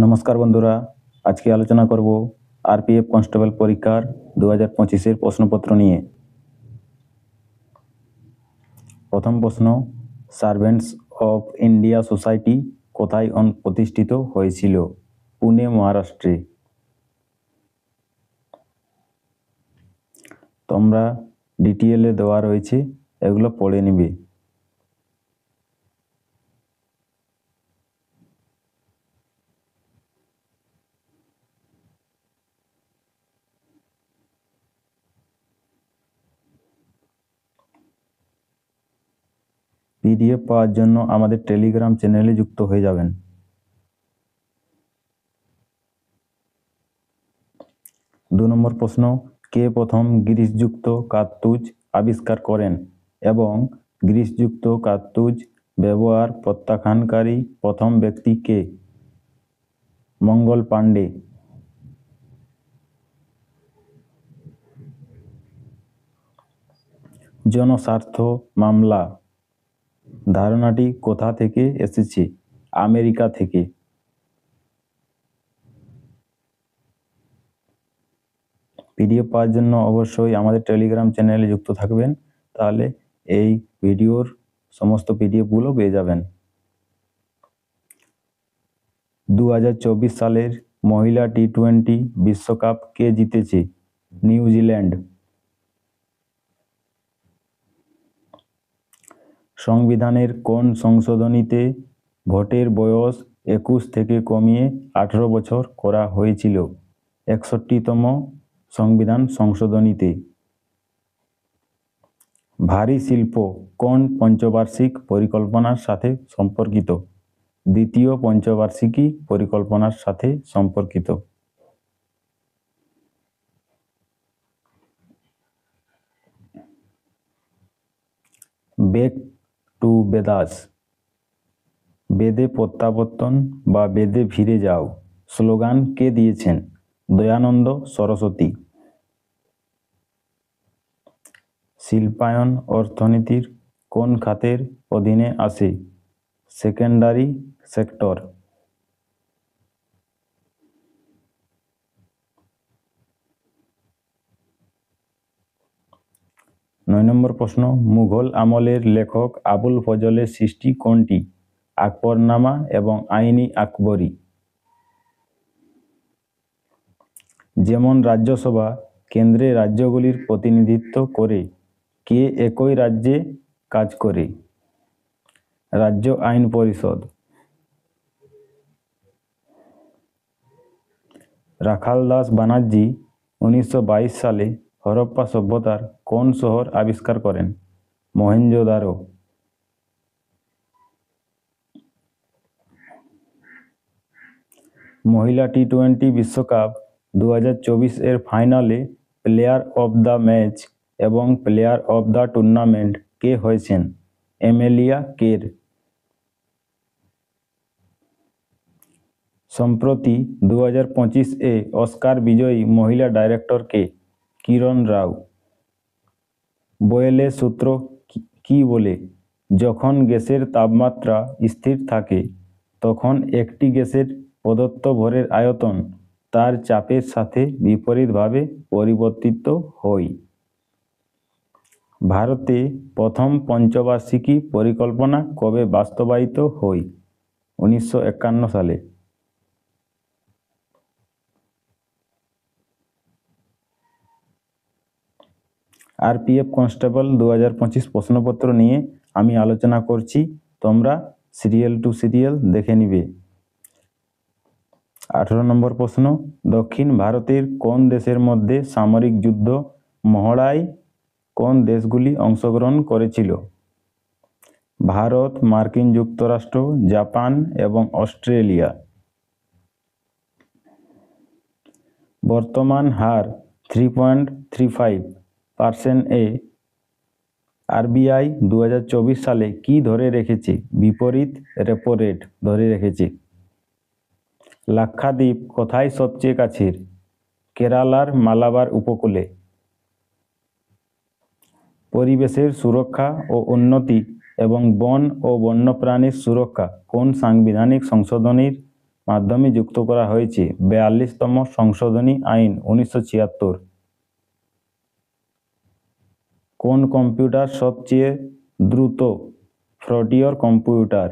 নমস্কার বন্ধুরা, আজকে আলোচনা করব আরপিএফ কনস্টেবল পরীক্ষার 2025-এর প্রশ্নপত্র নিয়ে। প্রথম প্রশ্ন, সার্ভেন্টস অফ ইন্ডিয়া সোসাইটি কোথায় প্রতিষ্ঠিত হয়েছিল? পুনে, মহারাষ্ট্রে। তোমরা ডিটেইলে দেওয়া রয়েছে, এগুলো পড়ে নিবে। পিডিএফ পাওয়ার জন্য আমাদের টেলিগ্রাম চ্যানেলে যুক্ত হয়ে যাবেন। দু নম্বর প্রশ্ন, কে প্রথম গ্রিসযুক্ত কার্তুজ আবিষ্কার করেন এবং গ্রিসযুক্ত কার্তুজ ব্যবহার প্রত্যাখ্যানকারী প্রথম ব্যক্তি কে? মঙ্গল পাণ্ডে। জনস্বার্থ মামলা ধারণাটি কোথা থেকে এসেছে? আমেরিকা থেকে। পিডিএফ পাওয়ার জন্য অবশ্যই আমাদের টেলিগ্রাম চ্যানেলে যুক্ত থাকবেন, তাহলে এই ভিডিওর সমস্ত পিডিএফগুলো পেয়ে যাবেন। 2024 সালের মহিলা টি-20 বিশ্বকাপ কে জিতেছে? নিউজিল্যান্ড। সংবিধানের কোন সংশোধনীতে ভোটের বয়স 21 থেকে কমিয়ে 18 বছর করা হয়েছিল? 61তম সংবিধান সংশোধনীতে। ভারী শিল্প কোন পঞ্চবার্ষিক পরিকল্পনার সাথে সম্পর্কিত? দ্বিতীয় পঞ্চবার্ষিকী পরিকল্পনার সাথে সম্পর্কিত। ব্যাক টু বেদাস, বেদে প্রত্যাবর্তন বা বেদে ফিরে যাও স্লোগান কে দিয়েছেন? দয়ানন্দ সরস্বতী। শিল্পায়ন অর্থনীতির কোন খাতের অধীনে আসে? Secondary sector. 9 নম্বর প্রশ্ন, মুঘল আমলের লেখক আবুল ফজলের সৃষ্টি কোনটি? আকবরনামা এবং আইনি আকবরী। যেমন রাজ্যসভা কেন্দ্রে রাজ্যগুলির প্রতিনিধিত্ব করে, কে একই রাজ্যে কাজ করে? রাজ্য আইন পরিষদ। রাখালদাস বানার্জি 1922 সালে হরপ্পা সভ্যতার কোন শহর আবিষ্কার করেন? মহেঞ্জোদারো। মহিলা টি-20 বিশ্বকাপ 2024-এর ফাইনালে প্লেয়ার অব দ্য ম্যাচ এবং প্লেয়ার অব দ্য টুর্নামেন্ট কে হয়েছেন? এমেলিয়া কের। সম্প্রতি 2025-এ অস্কার বিজয়ী মহিলা ডাইরেক্টর কে? কিরণ রাও। বয়েলের সূত্র কি বলে? যখন গ্যাসের তাপমাত্রা স্থির থাকে তখন একটি গ্যাসের প্রদত্ত ভরের আয়তন তার চাপের সাথে বিপরীতভাবে পরিবর্তিত হয়। ভারতে প্রথম পঞ্চবার্ষিকী পরিকল্পনা কবে বাস্তবায়িত হয়? 1951 সালে। আরপিএফ কনস্টেবল 2025 প্রশ্নপত্র নিয়ে আমি আলোচনা করছি, তোমরা সিরিয়াল টু সিরিয়াল দেখে নিবে। 18 নম্বর প্রশ্ন, দক্ষিণ ভারতের কোন দেশের মধ্যে সামরিক যুদ্ধ মহড়ায় কোন দেশগুলি অংশগ্রহণ করেছিল? ভারত, মার্কিন যুক্তরাষ্ট্র, জাপান এবং অস্ট্রেলিয়া। বর্তমান হার 3.35%-এ আরবিআই 2024 সালে কি ধরে রেখেছে? বিপরীত রেপো রেট ধরে রেখেছে। লাক্ষাদ্বীপ কোথায় সবচেয়ে কাছের? কেরালার মালাবার উপকূলে। পরিবেশের সুরক্ষা ও উন্নতি এবং বন ও বন্যপ্রাণীর সুরক্ষা কোন সাংবিধানিক সংশোধনীর মাধ্যমে যুক্ত করা হয়েছে 42তম সংশোধনী আইন 1976। কোন কম্পিউটার সবচেয়ে দ্রুত? Frontier computer.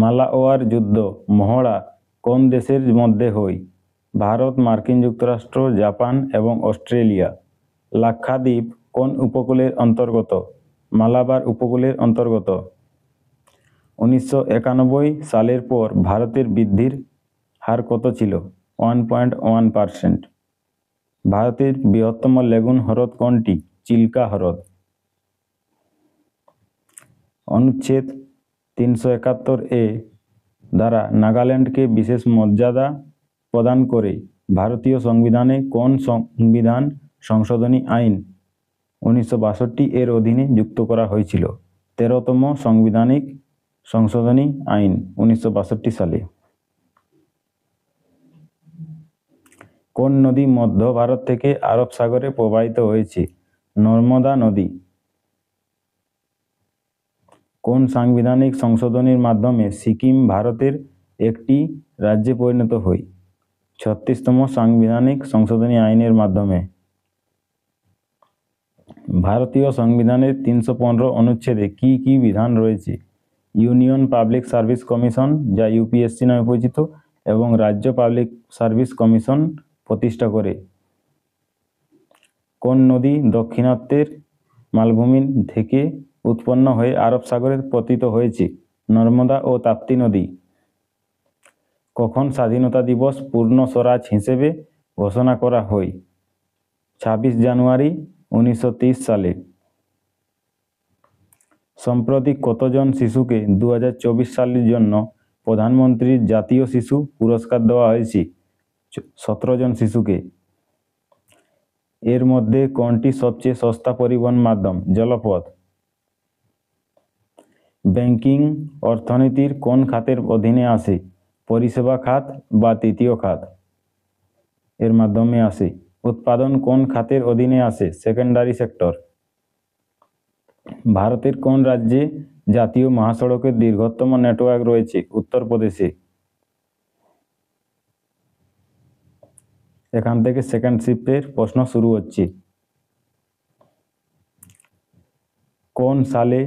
মালাওয়ার যুদ্ধ মহড়া কোন দেশের মধ্যে হয়? ভারত, মার্কিন যুক্তরাষ্ট্র, জাপান এবং অস্ট্রেলিয়া। লাক্ষাদ্বীপ কোন উপকূলের অন্তর্গত? মালাবার উপকূলের অন্তর্গত। 1991 সালের পর ভারতের বৃদ্ধির হার কত ছিল? 1.1%। ভারতের বৃহত্তম লেগুন হ্রদ কোনটি? চিল্কা হ্রদ। অনুচ্ছেদ 371 দ্বারা নাগাল্যান্ডকে বিশেষ মর্যাদা প্রদান করে ভারতীয় সংবিধানে কোন সংবিধান সংশোধনী আইন 1962 এর অধীনে যুক্ত করা হয়েছিল? 13তম সাংবিধানিক সংশোধনী আইন 1962 সালে। কোন নদী মধ্য ভারত থেকে আরব সাগরে প্রবাহিত হয়েছে? নর্মদা নদী। কোন সাংবিধানিক সংশোধনীর মাধ্যমে সিকিম ভারতের একটি রাজ্যে পরিণত হয়? 36তম সাংবিধানিক সংশোধনী আইনের মাধ্যমে। ভারতীয় সংবিধানের 315 অনুচ্ছেদে কি কি বিধান রয়েছে? ইউনিয়ন পাবলিক সার্ভিস কমিশন, যা ইউপিএসসি নামে পরিচিত, এবং রাজ্য পাবলিক সার্ভিস কমিশন প্রতিষ্ঠা করে। কোন নদী দাক্ষিণাত্যের মালভূমি থেকে উৎপন্ন হয়ে আরব সাগরে পতিত হয়েছে? নর্মদা ও তাপ্তি নদী। কখন স্বাধীনতা দিবস পূর্ণ স্বরাজ হিসেবে ঘোষণা করা হয়? 26 জানুয়ারি 1930 সালে। সম্প্রতি কতজন শিশুকে 2024 সালের জন্য প্রধানমন্ত্রীর জাতীয় শিশু পুরস্কার দেওয়া হয়েছে? 17 জন শিশুকে। এর মধ্যে কোনটি সবচেয়ে সস্তা পরিবহন মাধ্যম? জলপথ। ব্যাংকিং অর্থনীতির কোন খাতের অধীনে আসে? পরিষেবা খাত বা তৃতীয় খাত এর মাধ্যমে আসে। উৎপাদন কোন খাতের অধীনে আসে? Secondary sector. ভারতের কোন রাজ্যে জাতীয় মহাসড়কের দীর্ঘতম নেটওয়ার্ক রয়েছে? উত্তরপ্রদেশে। এখান থেকে সেকেন্ড শিফটের প্রশ্ন শুরু হচ্ছে। কোন সালে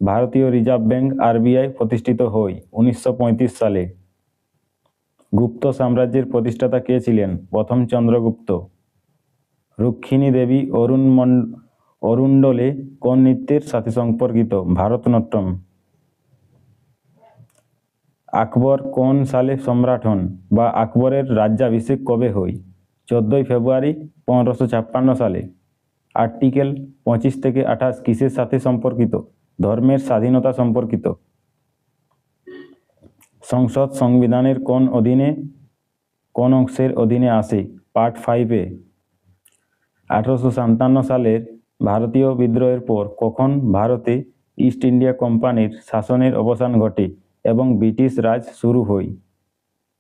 ভারতীয় রিজার্ভ ব্যাংক আরবিআই প্রতিষ্ঠিত হয়? 1935 সালে। গুপ্ত সাম্রাজ্যের প্রতিষ্ঠাতা কে ছিলেন? প্রথম চন্দ্রগুপ্ত। রুক্মিণী দেবী অরুণ্ডলে কোন নৃত্যের সাথে সম্পর্কিত? ভারতনাট্যম। আকবর কোন সালে সম্রাট হন বা আকবরের রাজ্যাভিষেক কবে হয়? 14 ফেব্রুয়ারি 1556 সালে। আর্টিকেল 25 থেকে 28 কিসের সাথে সম্পর্কিত? ধর্মের স্বাধীনতা সম্পর্কিত। সংসদ সংবিধানের কোন অংশের অধীনে আসে? পার্ট 5 এ। 1857 সালের ভারতীয় বিদ্রোহের পর কখন ভারতে ইস্ট ইন্ডিয়া কোম্পানির শাসনের অবসান ঘটে এবং ব্রিটিশ রাজ শুরু হয়?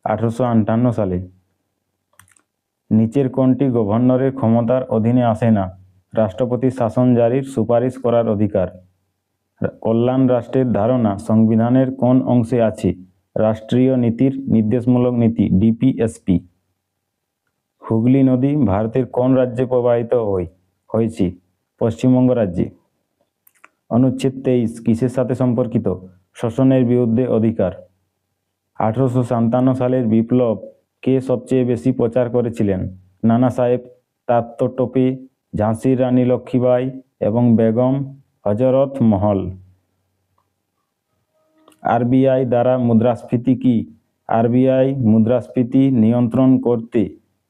1858 সালে। নিচের কোনটি গভর্নরের ক্ষমতার অধীনে আসে না? রাষ্ট্রপতির শাসন জারির সুপারিশ করার অধিকার। কল্যাণ রাষ্ট্রের ধারণা সংবিধানের কোন অংশে আছে? রাষ্ট্রীয় নীতির নির্দেশমূলক নীতি, ডিপিএসপি। হুগলি নদী ভারতের কোন রাজ্যে প্রবাহিত হয়েছে? পশ্চিমবঙ্গ রাজ্যে। অনুচ্ছেদ 23 কিসের সাথে সম্পর্কিত? শোষণের বিরুদ্ধে অধিকার। 1857 সালের বিপ্লব কে সবচেয়ে বেশি প্রচার করেছিলেন? নানা সাহেব তাত্তটোপে, ঝাঁসির রানী লক্ষ্মীবাই এবং বেগম হজরত মহল। আরবিআই দ্বারা মুদ্রাস্ফীতি কি? আরবিআই মুদ্রাস্ফীতি নিয়ন্ত্রণ করতে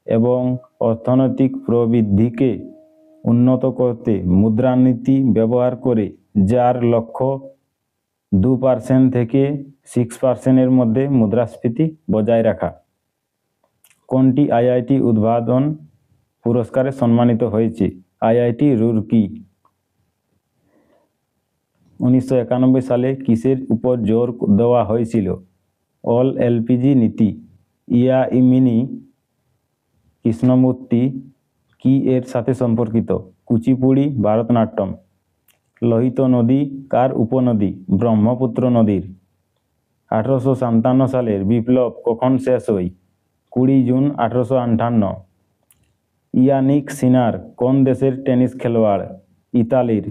এবং অর্থনৈতিক প্রবৃদ্ধিকে উন্নত করতে মুদ্রানীতি ব্যবহার করে, যার লক্ষ্য 2% থেকে 6%-এর মধ্যে মুদ্রাস্ফীতি বজায় রাখা। কোনটি আইআইটি উদ্ভাবন পুরস্কারে সম্মানিত হয়েছে? IIT Rourke. 1991 সালে কিসের উপর জোর দেওয়া হয়েছিল? অল এলপিজি নীতি। ইয়ামিনী কৃষ্ণমূর্তি কি এর সাথে সম্পর্কিত? কুচিপুড়ি, ভারতনাট্যম। লোহিত নদী কার উপনদী? ব্রহ্মপুত্র নদীর। 1857 সালের বিপ্লব কখন শেষ হয়? 20 জুন 1858। ইয়ানিক সিনার কোন দেশের টেনিস খেলোয়াড়? ইতালির।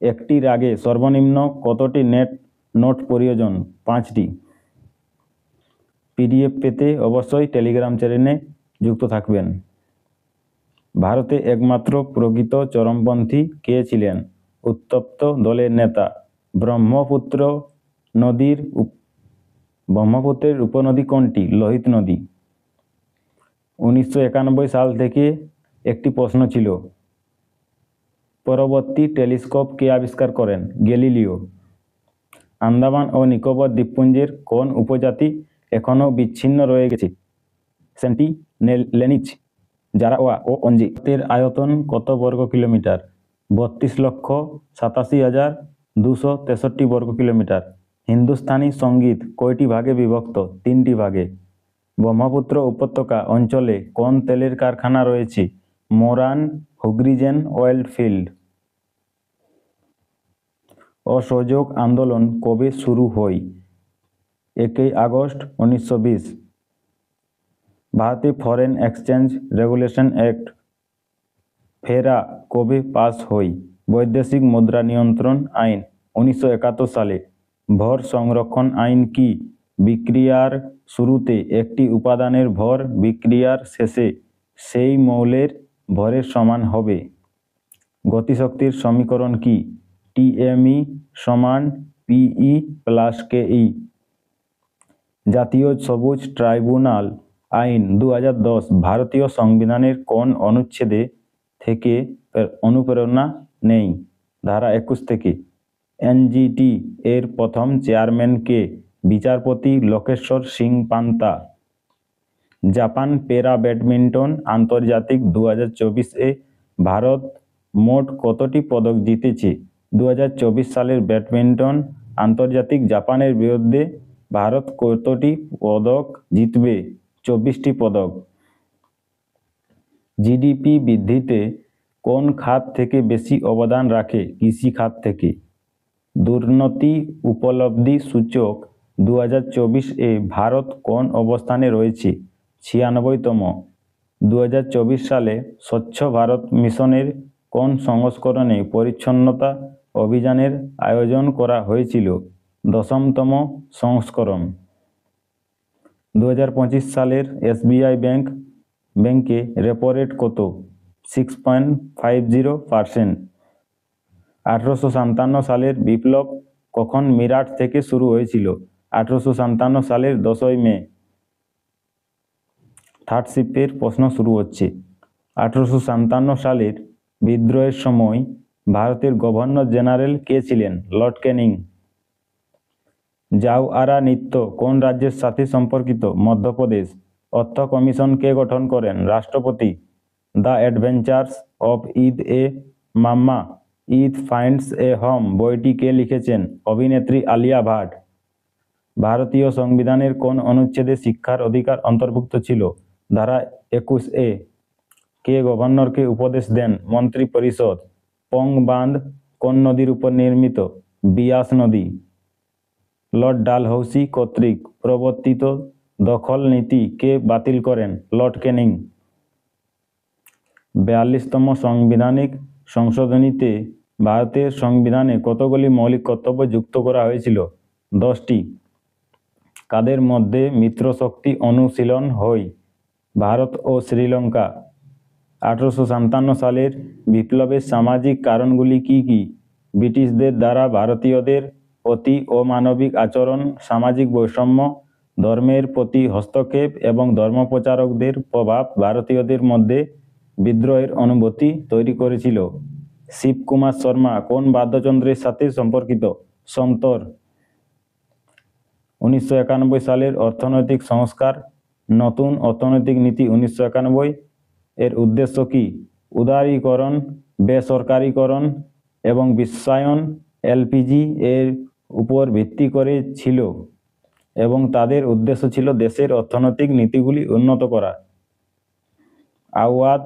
একটি রাগে সর্বনিম্ন কতটি নোট প্রয়োজন? 5টি। পিডিএফ পেতে অবশ্যই টেলিগ্রাম চ্যানেলে যুক্ত থাকবেন। ভারতে একমাত্র প্রকৃত চরমপন্থী কে ছিলেন? উত্তপ্ত দলের নেতা। ব্রহ্মপুত্রের উপনদী কোনটি? লোহিত নদী। 1991 সাল থেকে একটি প্রশ্ন ছিল। পরবর্তী টেলিস্কোপ কে আবিষ্কার করেন? গ্যালিলিও। আন্দামান ও নিকোবর দ্বীপপুঞ্জের কোন উপজাতি এখনও বিচ্ছিন্ন রয়ে গেছে? সেন্টিনেলিজ, জারাওয়া ও অঞ্জি। ভারতের আয়তন কত বর্গ কিলোমিটার? 32,87,263 বর্গ কিলোমিটার। হিন্দুস্তানি সঙ্গীত কয়টি ভাগে বিভক্ত? 3টি ভাগে। ব্রহ্মপুত্র উপত্যকা অঞ্চলে কোন তেলের কারখানা রয়েছে? Moran Hugrijan oil field. অসহযোগ আন্দোলন কবে শুরু হয়? 1 আগস্ট 1920। ভারতে ফরেন এক্সচেঞ্জ রেগুলেশন অ্যাক্ট ফেরা কবে পাস হয়? বৈদেশিক মুদ্রা নিয়ন্ত্রণ আইন 1971 সালে। ভর সংরক্ষণ আইন কি? বিক্রিয়ার শুরুতে একটি উপাদানের ভর বিক্রিয়ার শেষে সেই মৌলের ভরের সমান হবে। গতিশক্তির সমীকরণ কি? টিএমই সমান পিই প্লাস কেই। জাতীয় সবুজ ট্রাইব্যুনাল আইন 2010 ভারতীয় সংবিধানের কোন অনুচ্ছেদে থেকে অনুপ্রেরণা নেই? ধারা 21 থেকে। এনজিটি এর প্রথম চেয়ারম্যান কে? বিচারপতি লোকেশ্বর সিং পান্তা। জাপান প্যারা ব্যাডমিন্টন আন্তর্জাতিক 2024-এ ভারত মোট কতটি পদক জিতেছে? 2024 সালের ব্যাডমিন্টন আন্তর্জাতিক জাপানের বিরুদ্ধে ভারত কতটি পদক জিতবে? 24টি পদক। জিডিপি বৃদ্ধিতে কোন খাত থেকে বেশি অবদান রাখে? কৃষি খাত থেকে। দুর্নীতি উপলব্ধি সূচক 2024-এ ভারত কোন অবস্থানে রয়েছে? 96তম। 2024 সালে স্বচ্ছ ভারত মিশনের কোন সংস্করণে পরিচ্ছন্নতা অভিযানের আয়োজন করা হয়েছিল? 10তম সংস্করণ। 2025 সালের এসবিআই ব্যাংকে রেপো রেট কত? 6.50%। 1857 সালের বিপ্লব কখন মিরাট থেকে শুরু হয়েছিল? 1857 সালের 10ই মে। থার্ড শিফটের প্রশ্ন শুরু হচ্ছে। 1857 সালের বিদ্রোহের সময় ভারতের গভর্নর জেনারেল কে ছিলেন? লর্ড ক্যানিং। জাওয়ারা নৃত্য কোন রাজ্যের সাথে সম্পর্কিত? মধ্যপ্রদেশ। অর্থ কমিশন কে গঠন করেন? রাষ্ট্রপতি। দ্য অ্যাডভেঞ্চার্স অফ ঈদ-এ mamma Eid finds a home বইটি কে লিখেছেন? অভিনেত্রী আলিয়া ভাট। ভারতীয় সংবিধানের কোন অনুচ্ছেদে শিক্ষার অধিকার অন্তর্ভুক্ত ছিল? ধারা 21-এ। কে গভর্নরকে উপদেশ দেন? মন্ত্রী পরিষদ। পং বাঁধ কোন নদীর উপর নির্মিত? বিয়াস নদী। লর্ড ডালহৌসি কর্তৃক প্রবর্তিত দখল নীতি কে বাতিল করেন? লর্ড ক্যানিং। 42তম সাংবিধানিক সংশোধনীতে ভারতের সংবিধানে কতগুলি মৌলিক কর্তব্য যুক্ত করা হয়েছিল? 10টি। কাদের মধ্যে মিত্রশক্তি অনুশীলন হয়? ভারত ও শ্রীলঙ্কা। 1857 সালের বিপ্লবের সামাজিক কারণগুলি কি কি? ব্রিটিশদের দ্বারা ভারতীয়দের প্রতি অমানবিক আচরণ, সামাজিক বৈষম্য, ধর্মের প্রতি হস্তক্ষেপ এবং ধর্মপ্রচারকদের প্রভাব ভারতীয়দের মধ্যে বিদ্রোহের অনুভূতি তৈরি করেছিল। শিবকুমার শর্মা কোন বাদ্যযন্ত্রের সাথে সম্পর্কিত? সন্তর। 1991 সালের অর্থনৈতিক সংস্কার নতুন অর্থনৈতিক নীতি 1991 এর উদ্দেশ্য কি? উদারীকরণ, বেসরকারীকরণ এবং বিশ্বায়ন এলপিজি এর উপর ভিত্তি করে ছিল এবং তাদের উদ্দেশ্য ছিল দেশের অর্থনৈতিক নীতিগুলি উন্নত করা। আওয়াধ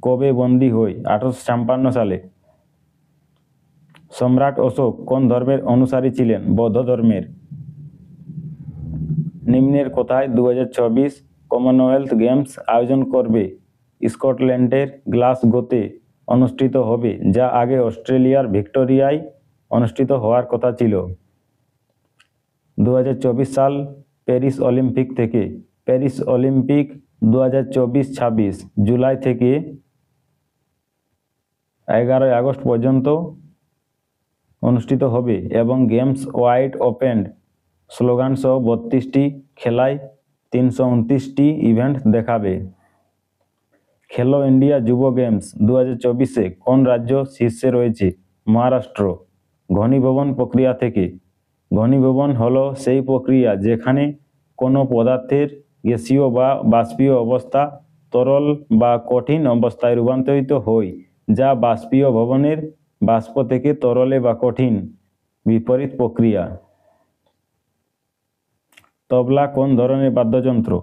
কবে বন্দী হয়? 1856 সালে। সম্রাট অশোক কোন ধর্মের অনুসারী ছিলেন? বৌদ্ধ ধর্মের। নিম্নের কোথায় 2024 কমনওয়েলথ গেমস আয়োজন করবে? স্কটল্যান্ডের গ্লাসগোতে অনুষ্ঠিত হবে, যা আগে অস্ট্রেলিয়ার ভিক্টোরিয়ায় অনুষ্ঠিত হওয়ার কথা ছিল। 2024 সাল প্যারিস অলিম্পিক থেকে। প্যারিস অলিম্পিক 2024-26 জুলাই থেকে 11 আগস্ট পর্যন্ত অনুষ্ঠিত হবে এবং গেমস ওয়াইড ওপেন স্লোগান সহ 32টি খেলায় 329টি ইভেন্ট দেখাবে। খেলো ইন্ডিয়া যুব গেমস 2024-এ কোন রাজ্য শীর্ষে রয়েছে? মহারাষ্ট্র। ঘনীভবন প্রক্রিয়া থেকে। ঘনীভবন হলো সেই প্রক্রিয়া যেখানে কোনো পদার্থের গ্যাসীয় বা বাষ্পীয় অবস্থা তরল বা কঠিন অবস্থায় রূপান্তরিত হয়, যা বাষ্পীয় ভবনের বাষ্প থেকে তরলে বা কঠিন বিপরীত প্রক্রিয়া। তবলা কোন ধরনের বাদ্যযন্ত্র?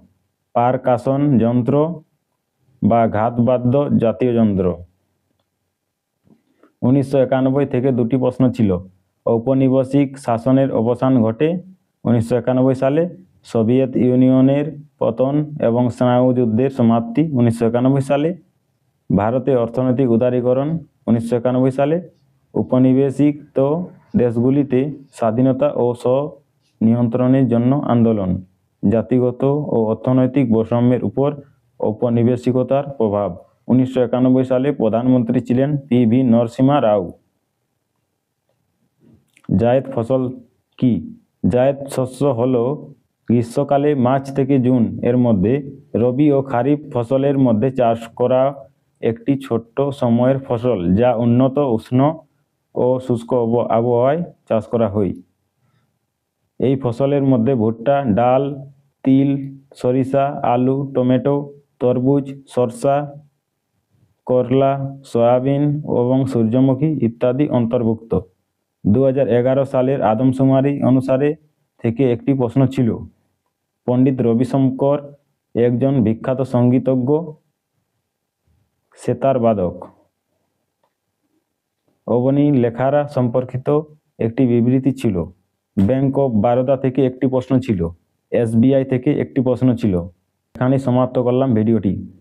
পারকাশন যন্ত্র বা ঘাতবাদ্য জাতীয় যন্ত্র। 1991 থেকে দুটি প্রশ্ন ছিল। ঔপনিবেশিক শাসনের অবসান ঘটে 1991 সালে, সোভিয়েত ইউনিয়নের পতন এবং স্নায়ুযুদ্ধের সমাপ্তি 1991 সালে, ভারতে অর্থনৈতিক উদারীকরণ 1991 সালে, উপনিবেশিত দেশগুলিতে স্বাধীনতা ও স্ব-নিয়ন্ত্রণের জন্য আন্দোলন, জাতিগত ও অর্থনৈতিক বৈষম্যের উপর ঔপনিবেশিকতার প্রভাব। 1991 সালে প্রধানমন্ত্রী ছিলেন পি.ভি. নরসিমহা রাও। জায়েদ ফসল কি? জায়েদ শস্য হল গ্রীষ্মকালে মার্চ থেকে জুন এর মধ্যে রবি ও খারিফ ফসলের মধ্যে চাষ করা একটি ছোট্ট সময়ের ফসল, যা উন্নত উষ্ণ ও শুষ্ক আবহাওয়ায় চাষ করা হয়। এই ফসলের মধ্যে ভুট্টা, ডাল, তিল, সরিষা, আলু, টমেটো, তরমুজ, শসা, করলা, সয়াবিন এবং সূর্যমুখী ইত্যাদি অন্তর্ভুক্ত। 2011 সালের আদমশুমারি অনুসারে থেকে একটি প্রশ্ন ছিল। পণ্ডিত রবিশঙ্কর একজন বিখ্যাত সঙ্গীতজ্ঞ, সেতার বাদক। অবনীলেখারা সম্পর্কিত একটি বিবৃতি ছিল। ব্যাংক অফ বারোদা থেকে একটি প্রশ্ন ছিল। SBI থেকে একটি প্রশ্ন ছিল। এখানে সমাপ্ত করলাম ভিডিওটি।